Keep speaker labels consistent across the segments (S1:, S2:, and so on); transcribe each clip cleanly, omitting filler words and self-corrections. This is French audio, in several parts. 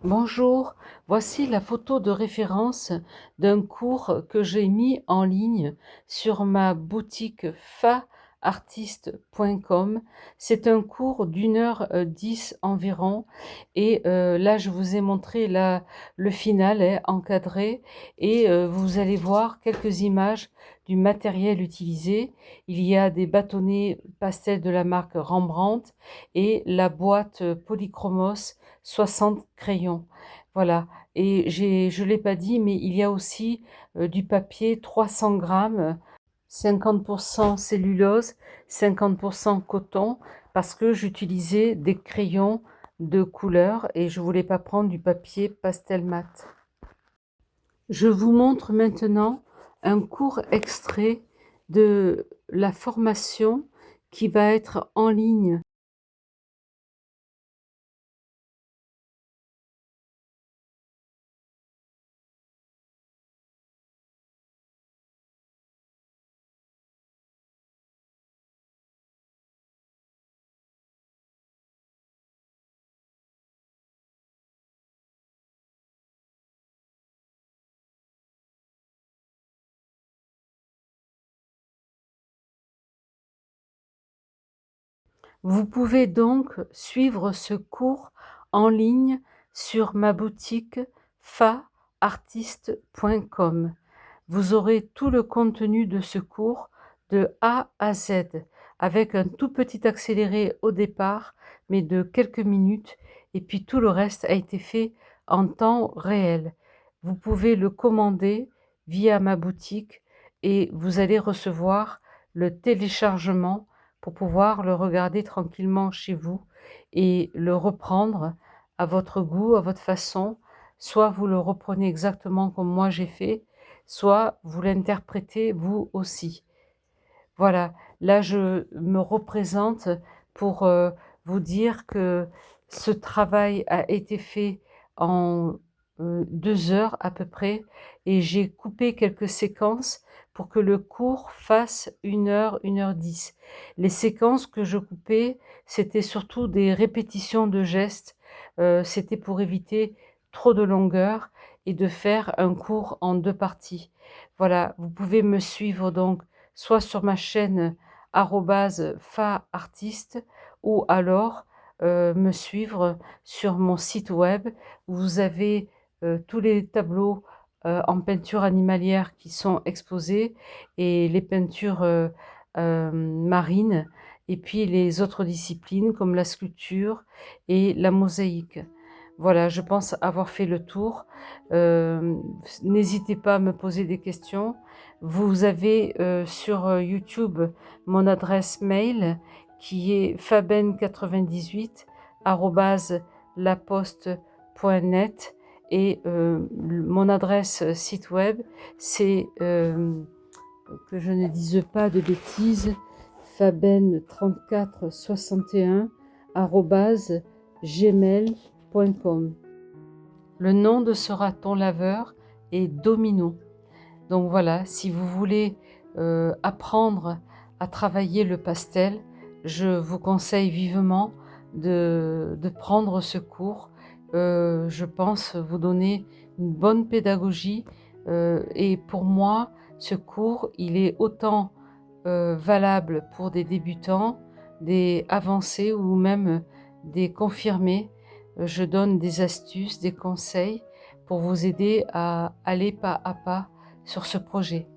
S1: Bonjour, voici la photo de référence d'un cours que j'ai mis en ligne sur ma boutique faartiste.com. C'est un cours d'1h10 environ et là je vous ai montré le final encadré et vous allez voir quelques images du matériel utilisé. Il y a des bâtonnets pastels de la marque Rembrandt et la boîte Polychromos 60 crayons. Voilà, et je ne l'ai pas dit, mais il y a aussi du papier 300 grammes, 50% cellulose, 50% coton, parce que j'utilisais des crayons de couleur et je voulais pas prendre du papier pastel mat. Je vous montre maintenant un court extrait de la formation qui va être en ligne. Vous pouvez donc suivre ce cours en ligne sur ma boutique faartiste.com. Vous aurez tout le contenu de ce cours de A à Z, avec un tout petit accéléré au départ, mais de quelques minutes, et puis tout le reste a été fait en temps réel. Vous pouvez le commander via ma boutique et vous allez recevoir le téléchargement pour pouvoir le regarder tranquillement chez vous et le reprendre à votre goût, à votre façon. Soit vous le reprenez exactement comme moi j'ai fait, soit vous l'interprétez vous aussi. Voilà, là je me représente pour vous dire que ce travail a été fait en 2 heures à peu près et j'ai coupé quelques séquences pour que le cours fasse 1 heure, 1h10. Les séquences que je coupais, c'était surtout des répétitions de gestes, c'était pour éviter trop de longueur et de faire un cours en 2 parties. Voilà, vous pouvez me suivre donc soit sur ma chaîne @faartiste ou alors me suivre sur mon site web où vous avez tous les tableaux en peinture animalière qui sont exposés et les peintures marines et puis les autres disciplines comme la sculpture et la mosaïque. Voilà, je pense avoir fait le tour. N'hésitez pas à me poser des questions. Vous avez sur YouTube mon adresse mail qui est faben98@laposte.net et mon adresse site web c'est, que je ne dise pas de bêtises, faben3461@gmail.com. Le nom de ce raton laveur est Domino. Donc voilà, si vous voulez apprendre à travailler le pastel, je vous conseille vivement de prendre ce cours. Je pense vous donner une bonne pédagogie et pour moi, ce cours, il est autant valable pour des débutants, des avancés ou même des confirmés. Je donne des astuces, des conseils pour vous aider à aller pas à pas sur ce projet.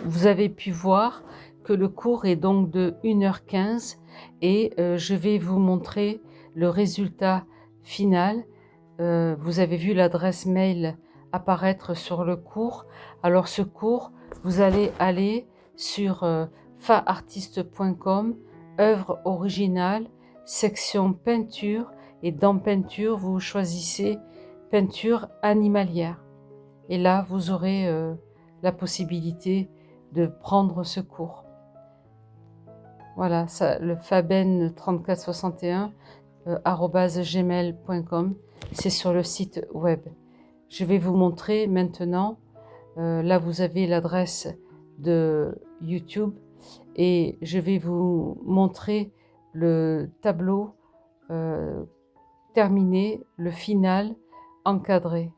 S1: Vous avez pu voir que le cours est donc de 1h15 et je vais vous montrer le résultat final. Vous avez vu l'adresse mail apparaître sur le cours. Alors ce cours, vous allez aller sur faartiste.com, œuvre originale, section peinture et dans peinture, vous choisissez peinture animalière. Et là, vous aurez la possibilité de prendre ce cours. Voilà, ça, le faben3461 @gmail.com, c'est sur le site web. Je vais vous montrer maintenant, là vous avez l'adresse de YouTube et je vais vous montrer le tableau terminé, le final encadré.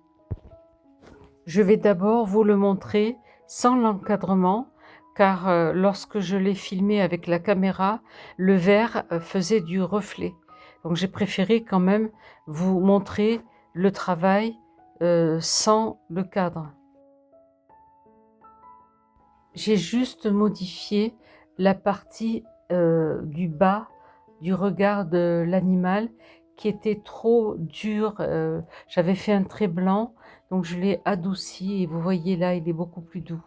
S1: Je vais d'abord vous le montrer sans l'encadrement, car lorsque je l'ai filmé avec la caméra, le verre faisait du reflet. Donc j'ai préféré quand même vous montrer le travail sans le cadre. J'ai juste modifié la partie du bas du regard de l'animal qui était trop dur. J'avais fait un trait blanc, donc je l'ai adouci et vous voyez là, il est beaucoup plus doux.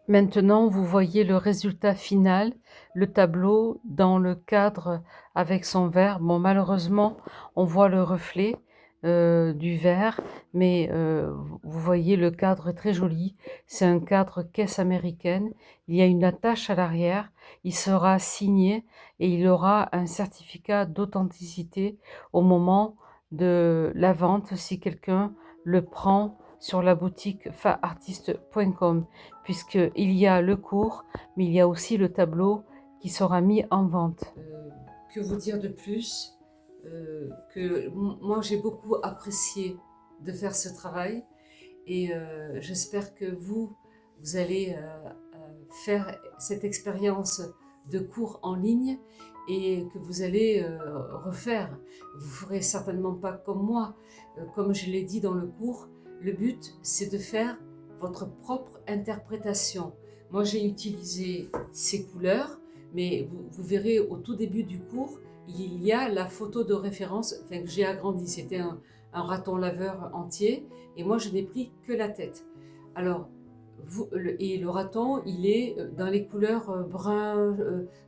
S1: Maintenant, vous voyez le résultat final, le tableau dans le cadre avec son verre. Bon, malheureusement, on voit le reflet du verre, mais vous voyez, le cadre est très joli. C'est un cadre caisse américaine. Il y a une attache à l'arrière. Il sera signé et il aura un certificat d'authenticité au moment de la vente si quelqu'un le prend sur la boutique faartiste.com, puisqu'il y a le cours, mais il y a aussi le tableau qui sera mis en vente. Que vous dire de plus que moi j'ai beaucoup apprécié de faire ce travail et j'espère que vous allez faire cette expérience de cours en ligne et que vous allez refaire. Vous ne ferez certainement pas comme moi. Comme je l'ai dit dans le cours, le but c'est de faire votre propre interprétation. Moi j'ai utilisé ces couleurs, mais vous verrez au tout début du cours, il y a la photo de référence, enfin, que j'ai agrandi. C'était un raton laveur entier et moi je n'ai pris que la tête. Alors, le raton, il est dans les couleurs brun,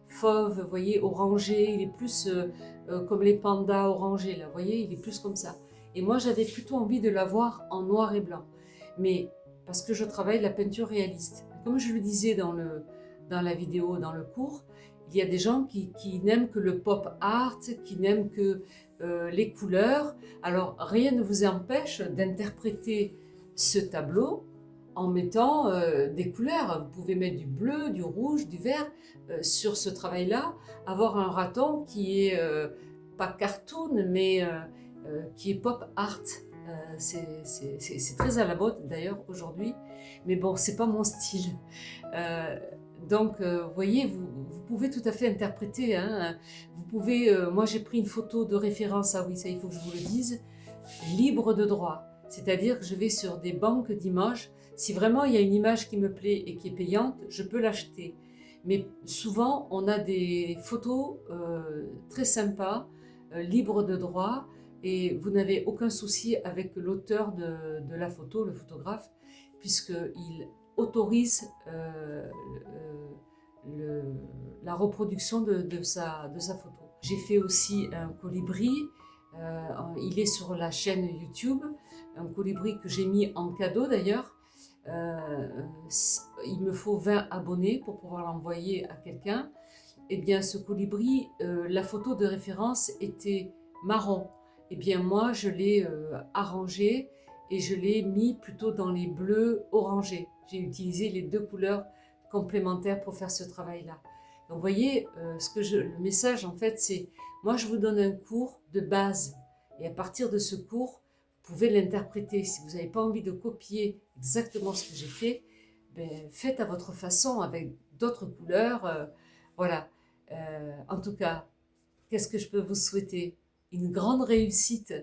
S1: fauve, vous voyez, orangé, il est plus comme les pandas orangés, là, vous voyez, il est plus comme ça. Et moi, j'avais plutôt envie de l'avoir en noir et blanc, mais parce que je travaille la peinture réaliste. Comme je le disais dans la vidéo, dans le cours, il y a des gens qui n'aiment que le pop art, qui n'aiment que les couleurs. Alors, rien ne vous empêche d'interpréter ce tableau en mettant des couleurs. Vous pouvez mettre du bleu, du rouge, du vert sur ce travail-là. Avoir un raton qui est pas cartoon, mais qui est pop art. C'est très à la mode d'ailleurs aujourd'hui, mais bon, c'est pas mon style. Donc, vous voyez, vous pouvez tout à fait interpréter. Hein. Vous pouvez, moi j'ai pris une photo de référence, ah oui, ça il faut que je vous le dise, libre de droit. C'est-à-dire que je vais sur des banques d'images. Si vraiment il y a une image qui me plaît et qui est payante, je peux l'acheter. Mais souvent, on a des photos très sympas, libres de droit, et vous n'avez aucun souci avec l'auteur de la photo, le photographe, puisqu'il autorise la reproduction de sa photo. J'ai fait aussi un colibri, il est sur la chaîne YouTube, un colibri que j'ai mis en cadeau d'ailleurs. Il me faut 20 abonnés pour pouvoir l'envoyer à quelqu'un. Et bien ce colibri, la photo de référence était marron. Et bien moi je l'ai arrangé et je l'ai mis plutôt dans les bleus orangés. J'ai utilisé les deux couleurs complémentaires pour faire ce travail-là. Donc vous voyez, le message en fait c'est, moi je vous donne un cours de base et à partir de ce cours, vous pouvez l'interpréter. Si vous n'avez pas envie de copier exactement ce que j'ai fait, ben, faites à votre façon avec d'autres couleurs. Voilà. En tout cas, qu'est-ce que je peux vous souhaiter? Une grande réussite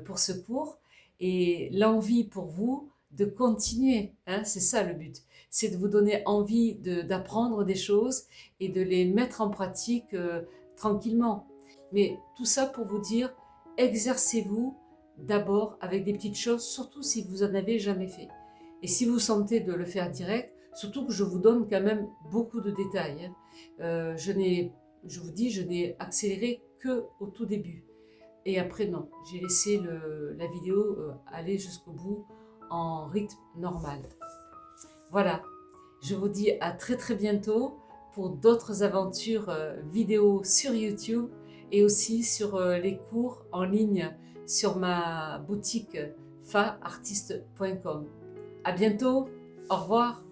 S1: pour ce cours et l'envie pour vous de continuer. Hein, c'est ça le but. C'est de vous donner envie d'apprendre des choses et de les mettre en pratique tranquillement. Mais tout ça pour vous dire, exercez-vous d'abord avec des petites choses, surtout si vous n'en avez jamais fait. Et si vous sentez de le faire direct, surtout que je vous donne quand même beaucoup de détails. Hein. Je vous dis, je n'ai accéléré que au tout début. Et après, non, j'ai laissé la vidéo aller jusqu'au bout en rythme normal. Voilà, je vous dis à très très bientôt pour d'autres aventures vidéo sur YouTube et aussi sur les cours en ligne sur ma boutique faartiste.com. À bientôt, au revoir.